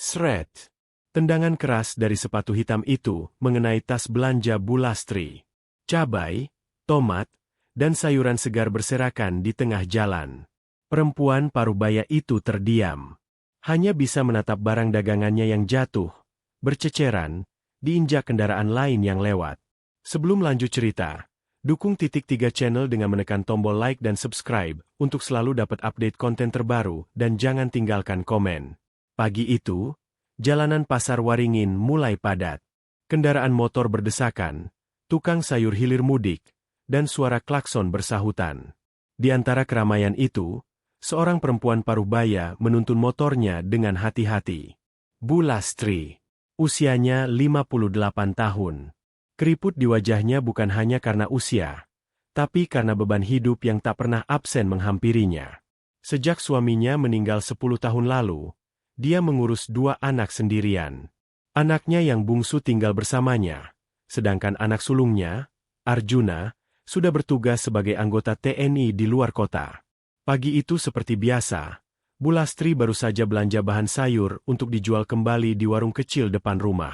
Sret. Tendangan keras dari sepatu hitam itu mengenai tas belanja Bu Lastri. Cabai, tomat, dan sayuran segar berserakan di tengah jalan. Perempuan parubaya itu terdiam. Hanya bisa menatap barang dagangannya yang jatuh, berceceran, diinjak kendaraan lain yang lewat. Sebelum lanjut cerita, dukung *3 channel dengan menekan tombol like dan subscribe untuk selalu dapat update konten terbaru dan jangan tinggalkan komen. Pagi itu, jalanan pasar Waringin mulai padat. Kendaraan motor berdesakan, tukang sayur hilir mudik, dan suara klakson bersahutan. Di antara keramaian itu, seorang perempuan parubaya menuntun motornya dengan hati-hati. Bu Lastri. Usianya 58 tahun. Keriput di wajahnya bukan hanya karena usia, tapi karena beban hidup yang tak pernah absen menghampirinya. Sejak suaminya meninggal 10 tahun lalu, dia mengurus 2 anak sendirian. Anaknya yang bungsu tinggal bersamanya, sedangkan anak sulungnya, Arjuna, sudah bertugas sebagai anggota TNI di luar kota. Pagi itu seperti biasa, Bu Lastri baru saja belanja bahan sayur untuk dijual kembali di warung kecil depan rumah.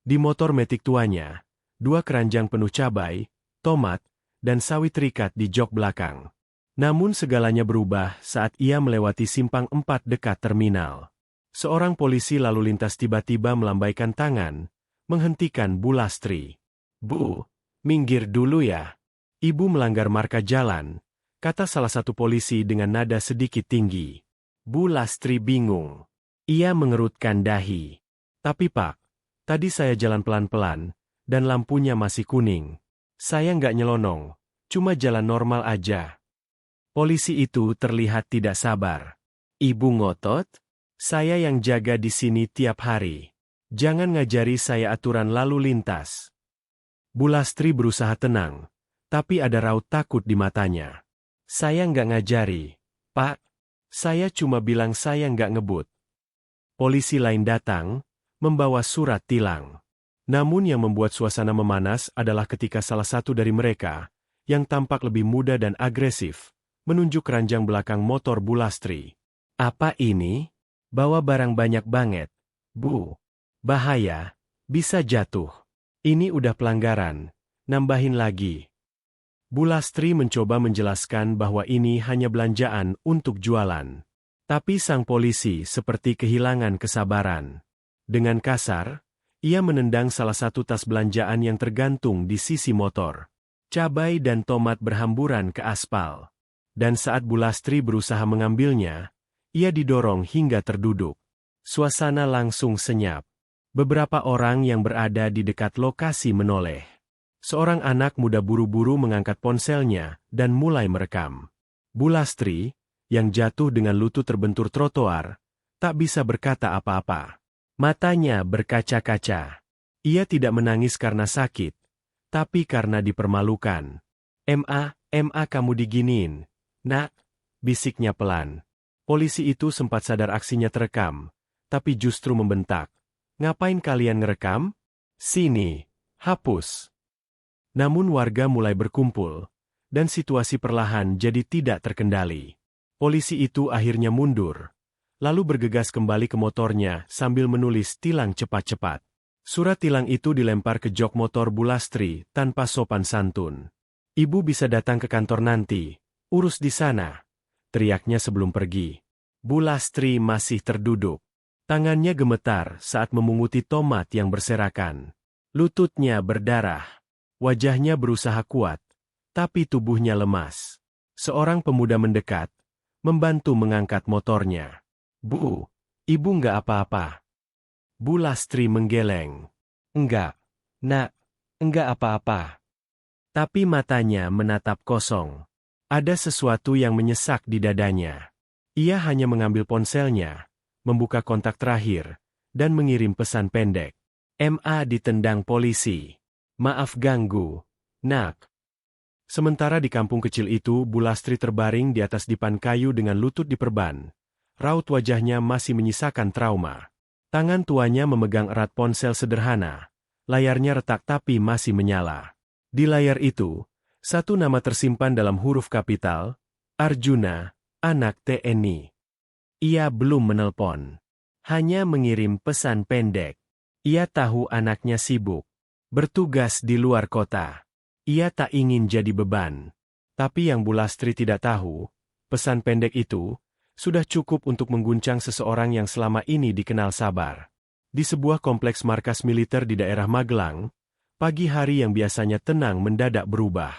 Di motor metik tuanya, 2 keranjang penuh cabai, tomat, dan sawit terikat di jok belakang. Namun segalanya berubah saat ia melewati simpang 4 dekat terminal. Seorang polisi lalu lintas tiba-tiba melambaikan tangan, menghentikan Bu Lastri. "Bu, minggir dulu ya. Ibu melanggar marka jalan," kata salah satu polisi dengan nada sedikit tinggi. Bu Lastri bingung. Ia mengerutkan dahi. "Tapi Pak, tadi saya jalan pelan-pelan, dan lampunya masih kuning. Saya nggak nyelonong, cuma jalan normal aja." Polisi itu terlihat tidak sabar. "Ibu ngotot? Saya yang jaga di sini tiap hari. Jangan ngajari saya aturan lalu lintas." Bu Lastri berusaha tenang, tapi ada raut takut di matanya. "Saya nggak ngajari, Pak. Saya cuma bilang saya nggak ngebut." Polisi lain datang, membawa surat tilang. Namun yang membuat suasana memanas adalah ketika salah satu dari mereka, yang tampak lebih muda dan agresif, menunjuk keranjang belakang motor Bu Lastri. "Apa ini? Bawa barang banyak banget, Bu. Bahaya, bisa jatuh. Ini udah pelanggaran, nambahin lagi." Bu Lastri mencoba menjelaskan bahwa ini hanya belanjaan untuk jualan. Tapi sang polisi seperti kehilangan kesabaran. Dengan kasar, ia menendang salah satu tas belanjaan yang tergantung di sisi motor. Cabai dan tomat berhamburan ke aspal. Dan saat Bu Lastri berusaha mengambilnya, ia didorong hingga terduduk. Suasana langsung senyap. Beberapa orang yang berada di dekat lokasi menoleh. Seorang anak muda buru-buru mengangkat ponselnya dan mulai merekam. Bu Lastri, yang jatuh dengan lutut terbentur trotoar, tak bisa berkata apa-apa. Matanya berkaca-kaca. Ia tidak menangis karena sakit, tapi karena dipermalukan. Ma kamu diginiin, Nak," bisiknya pelan. Polisi itu sempat sadar aksinya terekam, tapi justru membentak. "Ngapain kalian ngerekam? Sini, hapus." Namun warga mulai berkumpul, dan situasi perlahan jadi tidak terkendali. Polisi itu akhirnya mundur, lalu bergegas kembali ke motornya sambil menulis tilang cepat-cepat. Surat tilang itu dilempar ke jok motor Bu Lastri tanpa sopan santun. "Ibu bisa datang ke kantor nanti, urus di sana," teriaknya sebelum pergi. Bu Lastri masih terduduk. Tangannya gemetar saat memunguti tomat yang berserakan. Lututnya berdarah. Wajahnya berusaha kuat, tapi tubuhnya lemas. Seorang pemuda mendekat, membantu mengangkat motornya. "Bu, ibu nggak apa-apa?" Bu Lastri menggeleng. "Enggak, Nak, enggak apa-apa." Tapi matanya menatap kosong. Ada sesuatu yang menyesak di dadanya. Ia hanya mengambil ponselnya, membuka kontak terakhir, dan mengirim pesan pendek. "Ma ditendang polisi. Maaf ganggu, Nak." Sementara di kampung kecil itu Bu Lastri terbaring di atas dipan kayu dengan lutut diperban. Raut wajahnya masih menyisakan trauma. Tangan tuanya memegang erat ponsel sederhana. Layarnya retak tapi masih menyala. Di layar itu, satu nama tersimpan dalam huruf kapital, Arjuna, anak TNI. Ia belum menelpon. Hanya mengirim pesan pendek. Ia tahu anaknya sibuk. Bertugas di luar kota. Ia tak ingin jadi beban. Tapi yang Bu Lastri tidak tahu, pesan pendek itu sudah cukup untuk mengguncang seseorang yang selama ini dikenal sabar. Di sebuah kompleks markas militer di daerah Magelang, pagi hari yang biasanya tenang mendadak berubah.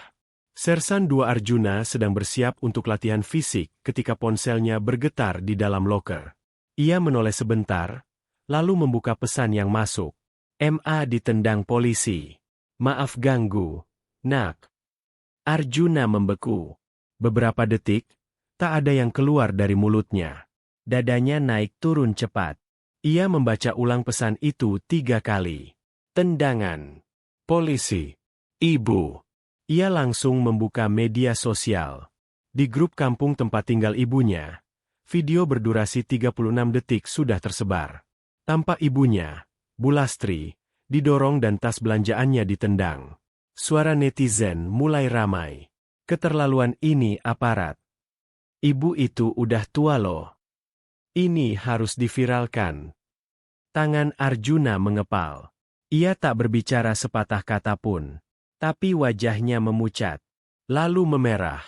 Sersan 2 Arjuna sedang bersiap untuk latihan fisik ketika ponselnya bergetar di dalam loker. Ia menoleh sebentar, lalu membuka pesan yang masuk. MA ditendang polisi. Maaf ganggu, nak. Arjuna membeku. Beberapa detik, tak ada yang keluar dari mulutnya. Dadanya naik turun cepat. Ia membaca ulang pesan itu 3 kali. Tendangan. Polisi. Ibu. Ia langsung membuka media sosial. Di grup kampung tempat tinggal ibunya, video berdurasi 36 detik sudah tersebar. Tampak ibunya, Bu Lastri, didorong dan tas belanjaannya ditendang. Suara netizen mulai ramai. Keterlaluan ini aparat. Ibu itu udah tua loh. Ini harus diviralkan. Tangan Arjuna mengepal. Ia tak berbicara sepatah kata pun. Tapi wajahnya memucat. Lalu memerah.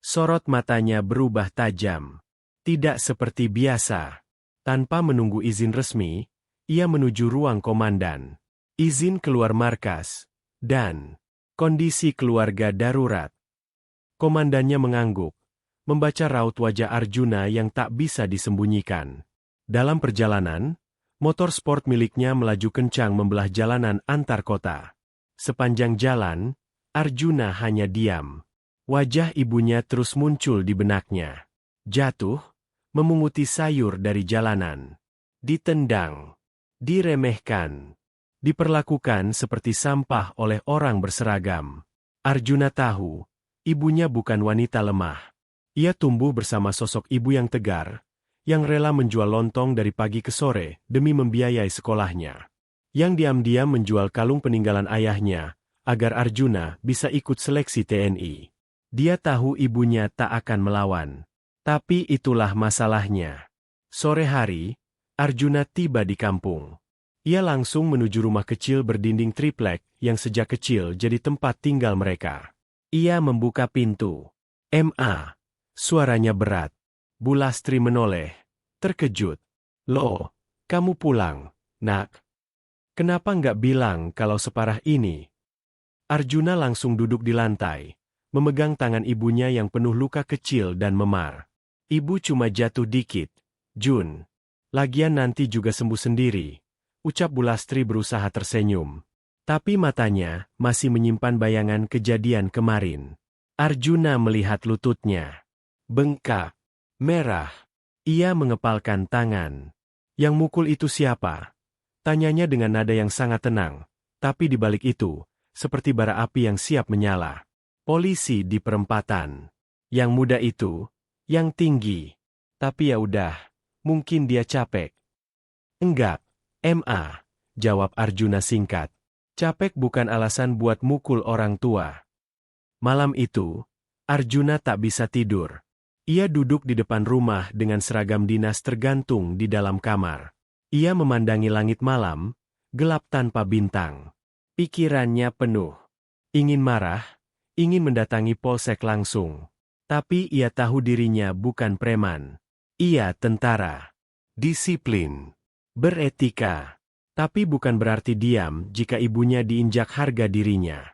Sorot matanya berubah tajam. Tidak seperti biasa. Tanpa menunggu izin resmi, ia menuju ruang komandan. Izin keluar markas. Dan kondisi keluarga darurat. Komandannya mengangguk, membaca raut wajah Arjuna yang tak bisa disembunyikan. Dalam perjalanan, motor sport miliknya melaju kencang membelah jalanan antar kota. Sepanjang jalan, Arjuna hanya diam. Wajah ibunya terus muncul di benaknya. Jatuh, memunguti sayur dari jalanan. Ditendang. Diremehkan. Diperlakukan seperti sampah oleh orang berseragam. Arjuna tahu, ibunya bukan wanita lemah. Ia tumbuh bersama sosok ibu yang tegar, yang rela menjual lontong dari pagi ke sore demi membiayai sekolahnya. Yang diam-diam menjual kalung peninggalan ayahnya, agar Arjuna bisa ikut seleksi TNI. Dia tahu ibunya tak akan melawan. Tapi itulah masalahnya. Sore hari, Arjuna tiba di kampung. Ia langsung menuju rumah kecil berdinding triplek yang sejak kecil jadi tempat tinggal mereka. Ia membuka pintu. MA. Suaranya berat. Bu Lastri menoleh. Terkejut. Loh, kamu pulang, nak. Kenapa nggak bilang kalau separah ini? Arjuna langsung duduk di lantai, memegang tangan ibunya yang penuh luka kecil dan memar. Ibu cuma jatuh dikit, Jun. Lagian nanti juga sembuh sendiri, ucap Bu Lastri berusaha tersenyum. Tapi matanya masih menyimpan bayangan kejadian kemarin. Arjuna melihat lututnya. Bengkak. Merah. Ia mengepalkan tangan. Yang mukul itu siapa? Tanyanya dengan nada yang sangat tenang. Tapi di balik itu, seperti bara api yang siap menyala. Polisi di perempatan. Yang muda itu, yang tinggi. Tapi ya udah, mungkin dia capek. Enggak, MA, jawab Arjuna singkat. Capek bukan alasan buat mukul orang tua. Malam itu, Arjuna tak bisa tidur. Ia duduk di depan rumah dengan seragam dinas tergantung di dalam kamar. Ia memandangi langit malam, gelap tanpa bintang. Pikirannya penuh. Ingin marah, ingin mendatangi polsek langsung. Tapi ia tahu dirinya bukan preman. Ia tentara. Disiplin. Beretika. Tapi bukan berarti diam jika ibunya diinjak harga dirinya.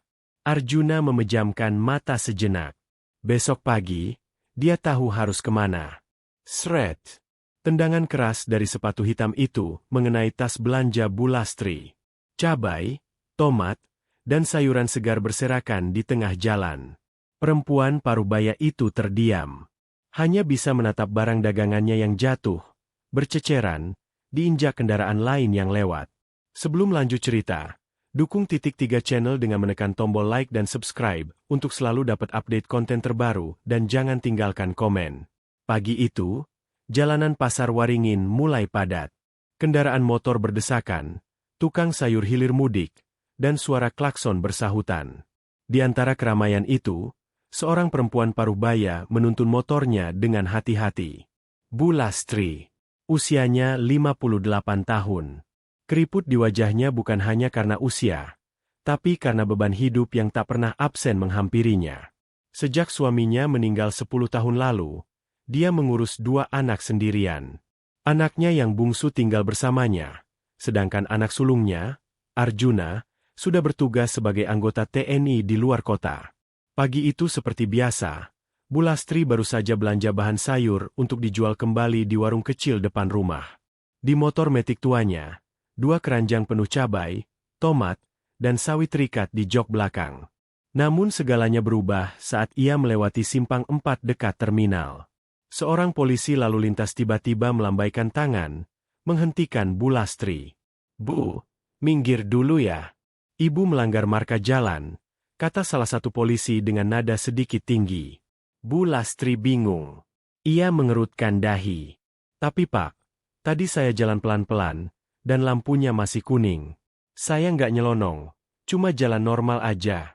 Arjuna memejamkan mata sejenak. Besok pagi, dia tahu harus kemana. Sret. Tendangan keras dari sepatu hitam itu mengenai tas belanja Bu Lastri. Cabai, tomat, dan sayuran segar berserakan di tengah jalan. Perempuan parubaya itu terdiam. Hanya bisa menatap barang dagangannya yang jatuh, berceceran, diinjak kendaraan lain yang lewat. Sebelum lanjut cerita, dukung *3 channel dengan menekan tombol like dan subscribe untuk selalu dapat update konten terbaru dan jangan tinggalkan komen. Pagi itu, jalanan pasar Waringin mulai padat. Kendaraan motor berdesakan, tukang sayur hilir mudik, dan suara klakson bersahutan. Di antara keramaian itu, seorang perempuan parubaya menuntun motornya dengan hati-hati. Bu Lastri. Usianya 58 tahun. Keriput di wajahnya bukan hanya karena usia, tapi karena beban hidup yang tak pernah absen menghampirinya. Sejak suaminya meninggal 10 tahun lalu, dia mengurus 2 anak sendirian. Anaknya yang bungsu tinggal bersamanya, sedangkan anak sulungnya, Arjuna, sudah bertugas sebagai anggota TNI di luar kota. Pagi itu seperti biasa, Bu Lastri baru saja belanja bahan sayur untuk dijual kembali di warung kecil depan rumah. Di motor metik tuanya, 2 keranjang penuh cabai, tomat, dan sawit terikat di jok belakang. Namun segalanya berubah saat ia melewati simpang 4 dekat terminal. Seorang polisi lalu lintas tiba-tiba melambaikan tangan, menghentikan Bu Lastri. "Bu, minggir dulu ya. Ibu melanggar marka jalan," kata salah satu polisi dengan nada sedikit tinggi. Bu Lastri bingung. Ia mengerutkan dahi. "Tapi Pak, tadi saya jalan pelan-pelan, dan lampunya masih kuning. Saya nggak nyelonong, cuma jalan normal aja."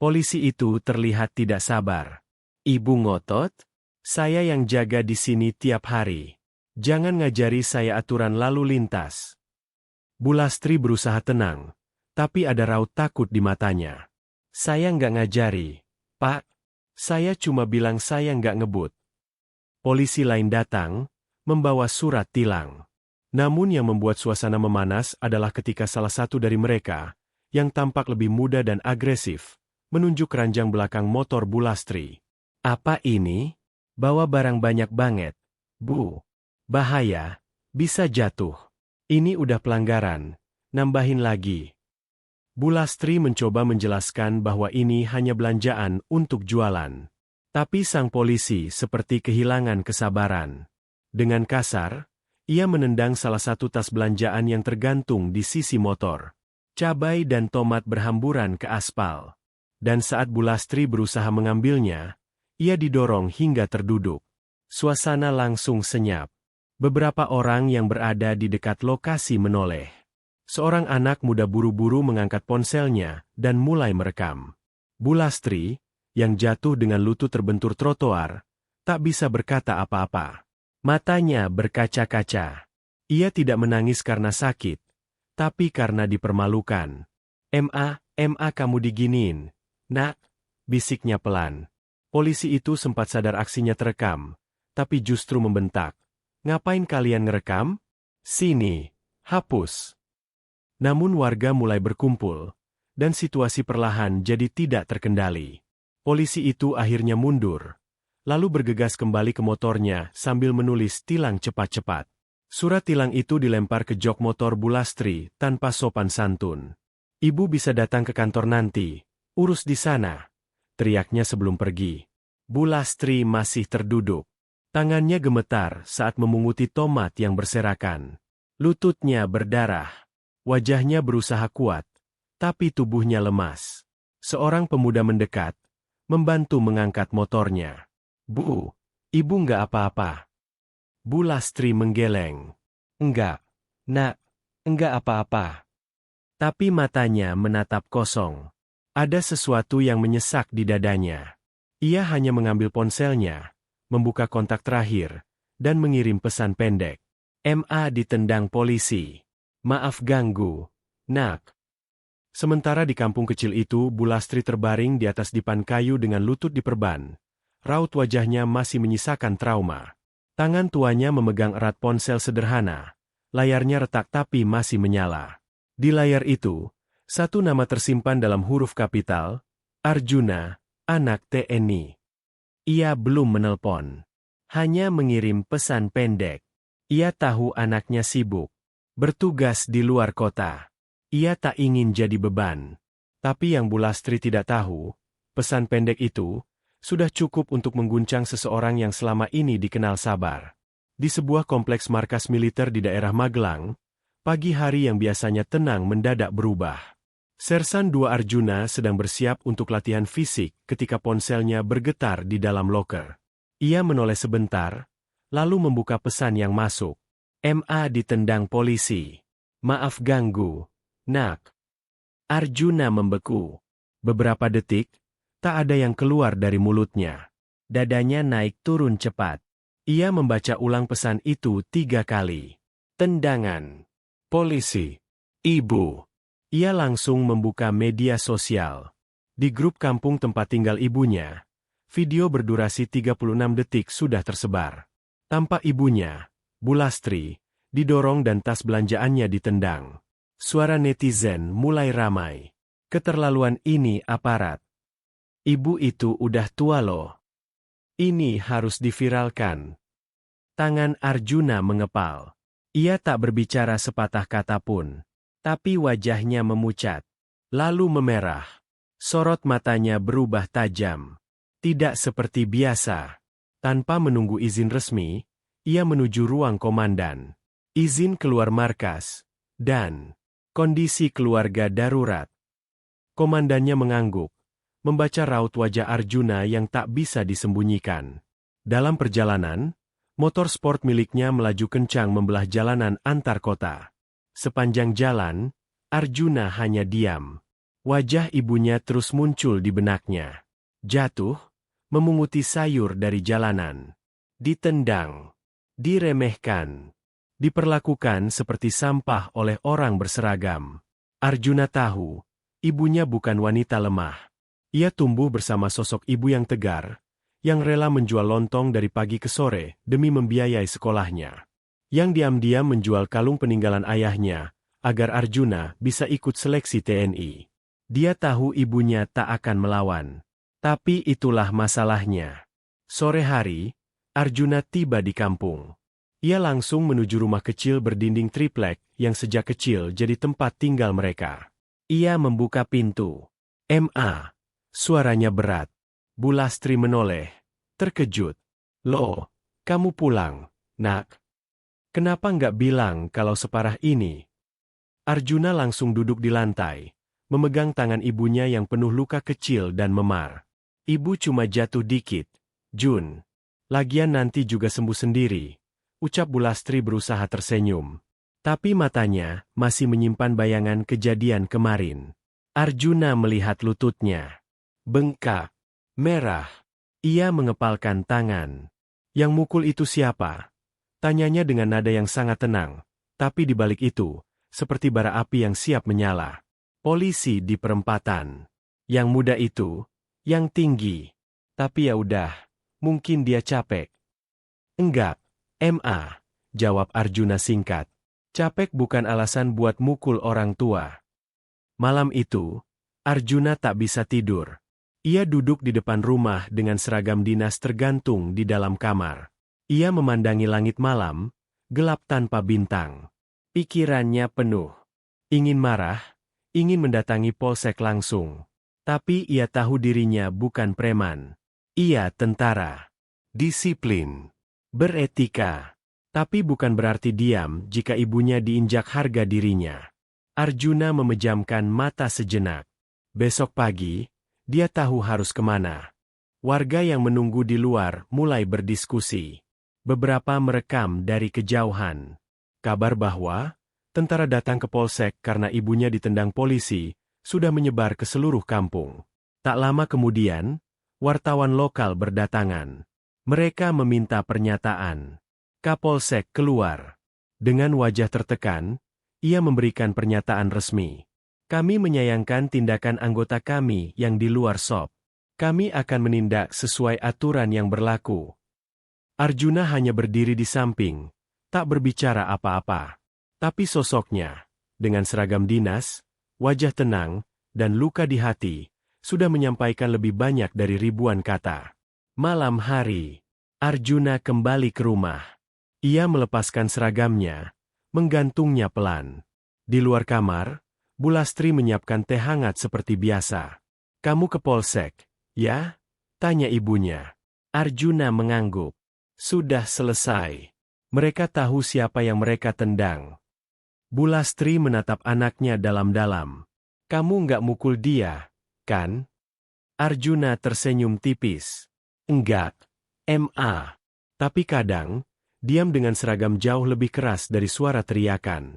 Polisi itu terlihat tidak sabar. "Ibu ngotot? Saya yang jaga di sini tiap hari. Jangan ngajari saya aturan lalu lintas." Bu Lastri berusaha tenang, tapi ada raut takut di matanya. "Saya nggak ngajari, Pak. Saya cuma bilang saya nggak ngebut." Polisi lain datang, membawa surat tilang. Namun yang membuat suasana memanas adalah ketika salah satu dari mereka, yang tampak lebih muda dan agresif, menunjuk keranjang belakang motor Bu Lastri. "Apa ini? Bawa barang banyak banget, Bu. Bahaya, bisa jatuh. Ini udah pelanggaran, nambahin lagi." Bu Lastri mencoba menjelaskan bahwa ini hanya belanjaan untuk jualan. Tapi sang polisi seperti kehilangan kesabaran. Dengan kasar, ia menendang salah satu tas belanjaan yang tergantung di sisi motor. Cabai dan tomat berhamburan ke aspal. Dan saat Bu Lastri berusaha mengambilnya, ia didorong hingga terduduk. Suasana langsung senyap. Beberapa orang yang berada di dekat lokasi menoleh. Seorang anak muda buru-buru mengangkat ponselnya dan mulai merekam. Bu Lastri, yang jatuh dengan lutut terbentur trotoar, tak bisa berkata apa-apa. Matanya berkaca-kaca. Ia tidak menangis karena sakit, tapi karena dipermalukan. Ma kamu diginiin, Nak," bisiknya pelan. Polisi itu sempat sadar aksinya terekam, tapi justru membentak. "Ngapain kalian ngerekam? Sini, hapus." Namun warga mulai berkumpul, dan situasi perlahan jadi tidak terkendali. Polisi itu akhirnya mundur, lalu bergegas kembali ke motornya sambil menulis tilang cepat-cepat. Surat tilang itu dilempar ke jok motor Bu Lastri tanpa sopan santun. "Ibu bisa datang ke kantor nanti, urus di sana," teriaknya sebelum pergi. Bu Lastri masih terduduk. Tangannya gemetar saat memunguti tomat yang berserakan. Lututnya berdarah. Wajahnya berusaha kuat, tapi tubuhnya lemas. Seorang pemuda mendekat, membantu mengangkat motornya. "Bu, ibu nggak apa-apa?" Bu Lastri menggeleng. "Enggak, Nak, enggak apa-apa." Tapi matanya menatap kosong. Ada sesuatu yang menyesak di dadanya. Ia hanya mengambil ponselnya, membuka kontak terakhir, dan mengirim pesan pendek. "Ma ditendang polisi. Maaf ganggu, Nak." Sementara di kampung kecil itu Bu Lastri terbaring di atas dipan kayu dengan lutut diperban. Raut wajahnya masih menyisakan trauma. Tangan tuanya memegang erat ponsel sederhana. Layarnya retak tapi masih menyala. Di layar itu, satu nama tersimpan dalam huruf kapital, Arjuna, anak TNI. Ia belum menelpon. Hanya mengirim pesan pendek. Ia tahu anaknya sibuk. Bertugas di luar kota. Ia tak ingin jadi beban. Tapi yang Bu Lastri tidak tahu, pesan pendek itu sudah cukup untuk mengguncang seseorang yang selama ini dikenal sabar. Di sebuah kompleks markas militer di daerah Magelang, pagi hari yang biasanya tenang mendadak berubah. Sersan 2 Arjuna sedang bersiap untuk latihan fisik ketika ponselnya bergetar di dalam loker. Ia menoleh sebentar, lalu membuka pesan yang masuk. "Ma ditendang polisi. Maaf ganggu, Nak." Arjuna membeku. Beberapa detik, tak ada yang keluar dari mulutnya. Dadanya naik turun cepat. Ia membaca ulang pesan itu 3 kali. Tendangan. Polisi. Ibu. Ia langsung membuka media sosial. Di grup kampung tempat tinggal ibunya, video berdurasi 36 detik sudah tersebar. Tampak ibunya, Bu Lastri, didorong dan tas belanjaannya ditendang. Suara netizen mulai ramai. Keterlaluan ini aparat. Ibu itu udah tua loh. Ini harus diviralkan. Tangan Arjuna mengepal. Ia tak berbicara sepatah kata pun. Tapi wajahnya memucat. Lalu memerah. Sorot matanya berubah tajam. Tidak seperti biasa. Tanpa menunggu izin resmi, ia menuju ruang komandan. Izin keluar markas. Dan kondisi keluarga darurat. Komandannya mengangguk, membaca raut wajah Arjuna yang tak bisa disembunyikan. Dalam perjalanan, motor sport miliknya melaju kencang membelah jalanan antar kota. Sepanjang jalan, Arjuna hanya diam. Wajah ibunya terus muncul di benaknya. Jatuh, memunguti sayur dari jalanan. Ditendang, diremehkan, diperlakukan seperti sampah oleh orang berseragam. Arjuna tahu, ibunya bukan wanita lemah. Ia tumbuh bersama sosok ibu yang tegar, yang rela menjual lontong dari pagi ke sore demi membiayai sekolahnya. Yang diam-diam menjual kalung peninggalan ayahnya, agar Arjuna bisa ikut seleksi TNI. Dia tahu ibunya tak akan melawan. Tapi itulah masalahnya. Sore hari, Arjuna tiba di kampung. Ia langsung menuju rumah kecil berdinding triplek yang sejak kecil jadi tempat tinggal mereka. Ia membuka pintu. "Ma." Suaranya berat. Bu Lastri menoleh, terkejut. "Loh, kamu pulang, nak? Kenapa nggak bilang kalau separah ini?" Arjuna langsung duduk di lantai, memegang tangan ibunya yang penuh luka kecil dan memar. "Ibu cuma jatuh dikit, Jun. Lagian nanti juga sembuh sendiri," ucap Bu Lastri berusaha tersenyum. Tapi matanya masih menyimpan bayangan kejadian kemarin. Arjuna melihat lututnya. Bengkak. Merah. Ia mengepalkan tangan. "Yang mukul itu siapa?" Tanyanya dengan nada yang sangat tenang. Tapi di balik itu, seperti bara api yang siap menyala. "Polisi di perempatan. Yang muda itu, yang tinggi. Tapi ya udah, mungkin dia capek." "Enggak, Ma," jawab Arjuna singkat. "Capek bukan alasan buat mukul orang tua." Malam itu, Arjuna tak bisa tidur. Ia duduk di depan rumah dengan seragam dinas tergantung di dalam kamar. Ia memandangi langit malam, gelap tanpa bintang. Pikirannya penuh. Ingin marah, ingin mendatangi polsek langsung. Tapi ia tahu dirinya bukan preman. Ia tentara. Disiplin. Beretika. Tapi bukan berarti diam jika ibunya diinjak harga dirinya. Arjuna memejamkan mata sejenak. Besok pagi, dia tahu harus kemana. Warga yang menunggu di luar mulai berdiskusi. Beberapa merekam dari kejauhan. Kabar bahwa tentara datang ke polsek karena ibunya ditendang polisi sudah menyebar ke seluruh kampung. Tak lama kemudian, wartawan lokal berdatangan. Mereka meminta pernyataan. Kapolsek keluar. Dengan wajah tertekan, ia memberikan pernyataan resmi. "Kami menyayangkan tindakan anggota kami yang di luar SOP. Kami akan menindak sesuai aturan yang berlaku." Arjuna hanya berdiri di samping, tak berbicara apa-apa. Tapi sosoknya, dengan seragam dinas, wajah tenang, dan luka di hati, sudah menyampaikan lebih banyak dari ribuan kata. Malam hari, Arjuna kembali ke rumah. Ia melepaskan seragamnya, menggantungnya pelan. Di luar kamar, Bu Lastri menyiapkan teh hangat seperti biasa. "Kamu ke polsek, ya?" tanya ibunya. Arjuna mengangguk. Sudah selesai. Mereka tahu siapa yang mereka tendang. Bu Lastri menatap anaknya dalam-dalam. "Kamu nggak mukul dia, kan?" Arjuna tersenyum tipis. "Enggak, Ma. Tapi kadang, diam dengan seragam jauh lebih keras dari suara teriakan."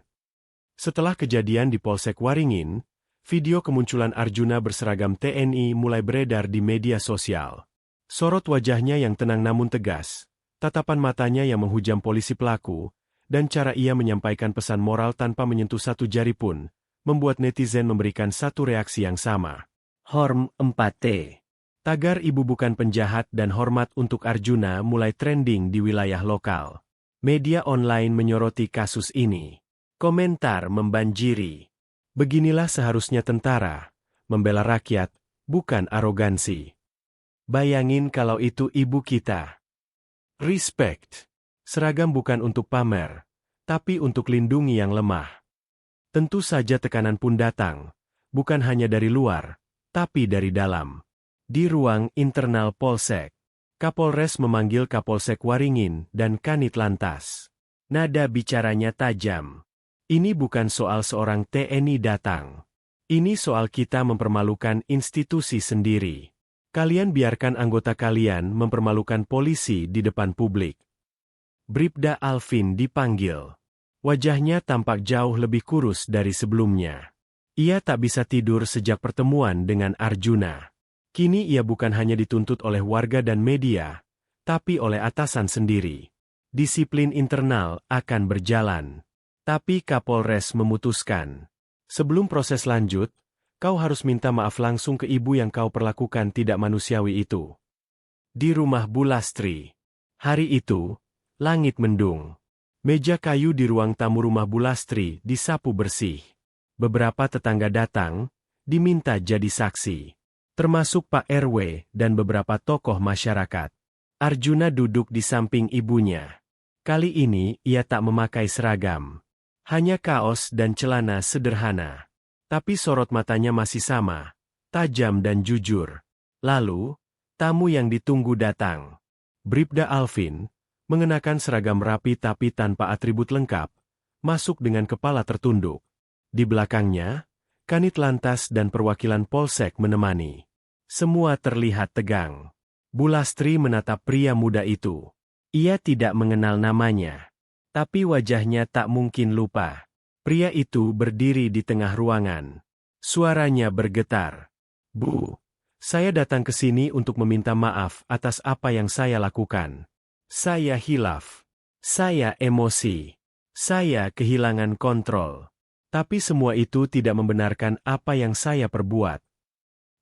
Setelah kejadian di Polsek Waringin, video kemunculan Arjuna berseragam TNI mulai beredar di media sosial. Sorot wajahnya yang tenang namun tegas, Tatapan matanya yang menghujam polisi pelaku, dan cara ia menyampaikan pesan moral tanpa menyentuh satu jari pun, membuat netizen memberikan satu reaksi yang sama. Horm 4T. Tagar ibu bukan penjahat dan hormat untuk Arjuna mulai trending di wilayah lokal. Media online menyoroti kasus ini. Komentar membanjiri. Beginilah seharusnya tentara, membela rakyat, bukan arogansi. Bayangin kalau itu ibu kita. Respect. Seragam bukan untuk pamer, tapi untuk lindungi yang lemah. Tentu saja tekanan pun datang, bukan hanya dari luar, tapi dari dalam. Di ruang internal Polsek, Kapolres memanggil Kapolsek Waringin dan Kanit Lantas. Nada bicaranya tajam. Ini bukan soal seorang TNI datang. Ini soal kita mempermalukan institusi sendiri. Kalian biarkan anggota kalian mempermalukan polisi di depan publik. Bribda Alvin dipanggil. Wajahnya tampak jauh lebih kurus dari sebelumnya. Ia tak bisa tidur sejak pertemuan dengan Arjuna. Kini ia bukan hanya dituntut oleh warga dan media, tapi oleh atasan sendiri. Disiplin internal akan berjalan. Tapi Kapolres memutuskan, sebelum proses lanjut, kau harus minta maaf langsung ke ibu yang kau perlakukan tidak manusiawi itu. Di rumah Bulastri. Hari itu, langit mendung. Meja kayu di ruang tamu rumah Bulastri disapu bersih. Beberapa tetangga datang, diminta jadi saksi. Termasuk Pak RW dan beberapa tokoh masyarakat. Arjuna duduk di samping ibunya. Kali ini ia tak memakai seragam. Hanya kaos dan celana sederhana. Tapi sorot matanya masih sama, tajam dan jujur. Lalu, tamu yang ditunggu datang. Bribda Alvin, mengenakan seragam rapi tapi tanpa atribut lengkap, masuk dengan kepala tertunduk. Di belakangnya, Kanit Lantas dan perwakilan Polsek menemani. Semua terlihat tegang. Bulastri menatap pria muda itu. Ia tidak mengenal namanya. Tapi wajahnya tak mungkin lupa. Pria itu berdiri di tengah ruangan. Suaranya bergetar. Bu, saya datang ke sini untuk meminta maaf atas apa yang saya lakukan. Saya hilaf. Saya emosi. Saya kehilangan kontrol. Tapi semua itu tidak membenarkan apa yang saya perbuat.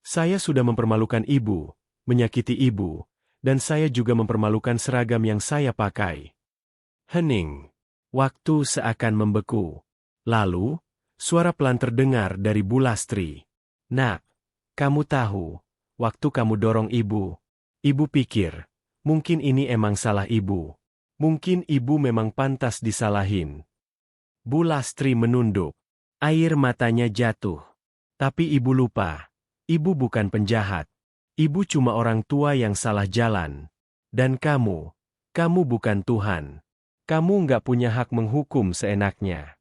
Saya sudah mempermalukan ibu, menyakiti ibu, dan saya juga mempermalukan seragam yang saya pakai. Hening. Waktu seakan membeku. Lalu, suara pelan terdengar dari Bulastri. Nak, kamu tahu, waktu kamu dorong ibu pikir, mungkin ini emang salah ibu. Mungkin ibu memang pantas disalahin. Bulastri menunduk. Air matanya jatuh. Tapi ibu lupa. Ibu bukan penjahat. Ibu cuma orang tua yang salah jalan. Dan kamu bukan Tuhan. Kamu nggak punya hak menghukum seenaknya.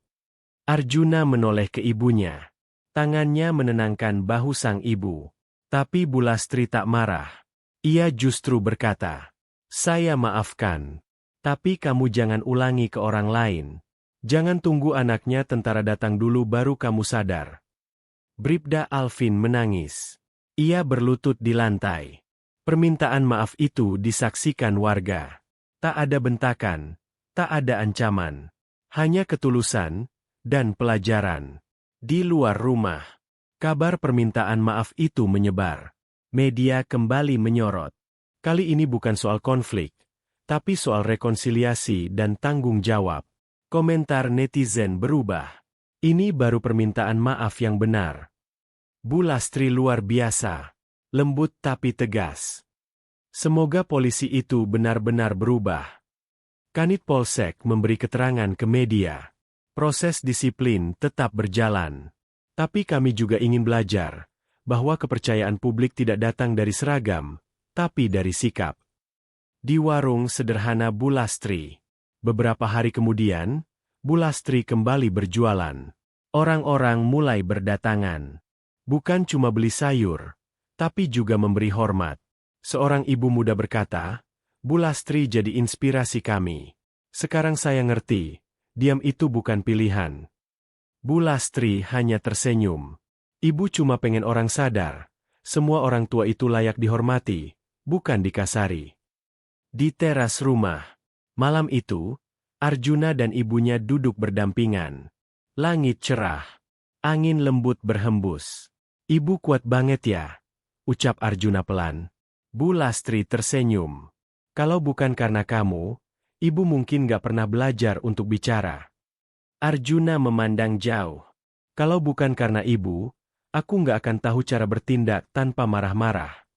Arjuna menoleh ke ibunya. Tangannya menenangkan bahu sang ibu. Tapi Bulastri tak marah. Ia justru berkata, saya maafkan. Tapi kamu jangan ulangi ke orang lain. Jangan tunggu anaknya tentara datang dulu baru kamu sadar. Bribda Alvin menangis. Ia berlutut di lantai. Permintaan maaf itu disaksikan warga. Tak ada bentakan, tak ada ancaman. Hanya ketulusan dan pelajaran. Di luar rumah, kabar permintaan maaf itu menyebar. Media kembali menyorot. Kali ini bukan soal konflik, tapi soal rekonsiliasi dan tanggung jawab. Komentar netizen berubah. Ini baru permintaan maaf yang benar. Bulastri luar biasa. Lembut tapi tegas. Semoga polisi itu benar-benar berubah. Kanit Polsek memberi keterangan ke media. Proses disiplin tetap berjalan. Tapi kami juga ingin belajar bahwa kepercayaan publik tidak datang dari seragam, tapi dari sikap. Di warung sederhana Bulastri. Beberapa hari kemudian, Bulastri kembali berjualan. Orang-orang mulai berdatangan. Bukan cuma beli sayur, tapi juga memberi hormat. Seorang ibu muda berkata, Bulastri jadi inspirasi kami. Sekarang saya ngerti, diam itu bukan pilihan. Bulastri hanya tersenyum. Ibu cuma pengen orang sadar, semua orang tua itu layak dihormati, bukan dikasari. Di teras rumah. Malam itu, Arjuna dan ibunya duduk berdampingan. Langit cerah. Angin lembut berhembus. Ibu kuat banget ya, ucap Arjuna pelan. Bu Lastri tersenyum. Kalau bukan karena kamu, ibu mungkin gak pernah belajar untuk bicara. Arjuna memandang jauh. Kalau bukan karena ibu, aku gak akan tahu cara bertindak tanpa marah-marah.